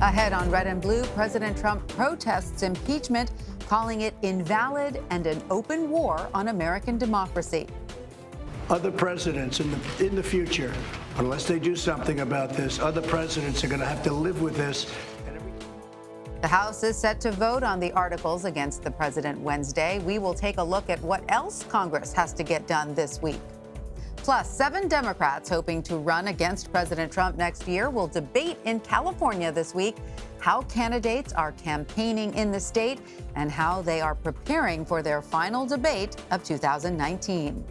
Ahead on Red and Blue, President Trump protests impeachment, calling it invalid and an open war on American democracy. Other presidents in the future, unless they do something about this, other presidents are going to have to live with this. The House is set to vote on the articles against the president Wednesday. We will take a look at what else Congress has to get done this week. Plus, 7 Democrats hoping to run against President Trump next year will debate in California this week how candidates are campaigning in the state and how they are preparing for their final debate of 2019.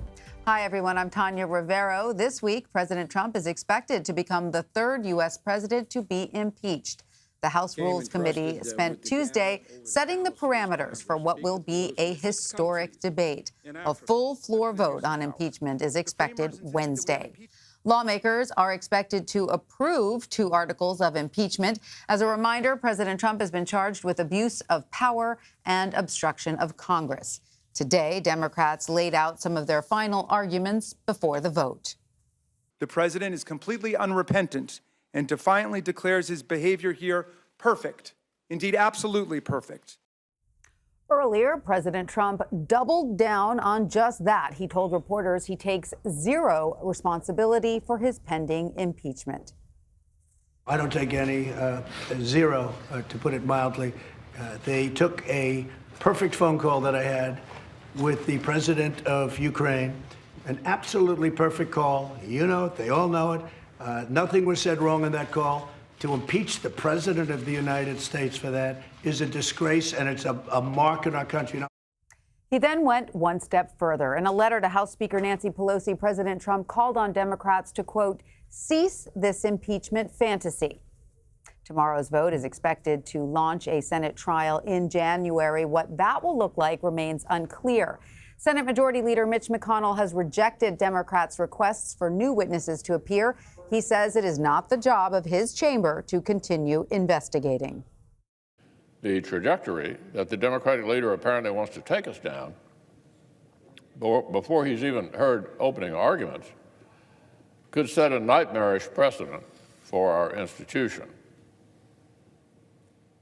Hi, everyone. I'm Tanya Rivero. This week, President Trump is expected to become the 3rd U.S. president to be impeached. The House Rules Committee spent Tuesday setting the parameters for what will be a historic debate. A full floor vote on impeachment is expected Wednesday. Lawmakers are expected to approve 2 articles of impeachment. As a reminder, President Trump has been charged with abuse of power and obstruction of Congress. Today, Democrats laid out some of their final arguments before the vote. The president is completely unrepentant and defiantly declares his behavior here perfect, indeed absolutely perfect. Earlier, President Trump doubled down on just that. He told reporters he takes 0 responsibility for his pending impeachment. I don't take any, 0, to put it mildly. They took a perfect phone call that I had with the president of Ukraine, an absolutely perfect call. You know it, they all know it. Nothing was said wrong in that call. To impeach the president of the United States for that is a disgrace, and it's a mark in our country. He then went one step further. In a letter to House Speaker Nancy Pelosi, President Trump called on Democrats to, quote, cease this impeachment fantasy. Tomorrow's vote is expected to launch a Senate trial in January. What that will look like remains unclear. Senate Majority Leader Mitch McConnell has rejected Democrats' requests for new witnesses to appear. He says it is not the job of his chamber to continue investigating. The trajectory that the Democratic leader apparently wants to take us down, before he's even heard opening arguments, could set a nightmarish precedent for our institution.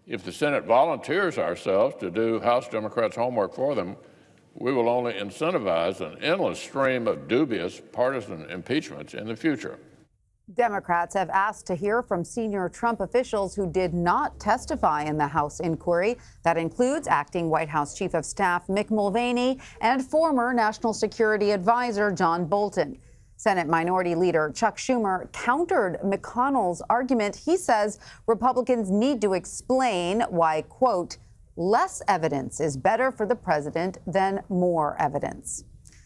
If the Senate volunteers ourselves to do House Democrats' homework for them, we will only incentivize an endless stream of dubious partisan impeachments in the future. Democrats have asked to hear from senior Trump officials who did not testify in the House inquiry. That includes acting White House Chief of Staff Mick Mulvaney and former National Security Advisor John Bolton. Senate Minority Leader Chuck Schumer countered McConnell's argument. He says Republicans need to explain why, quote, less evidence is better for the president than more evidence.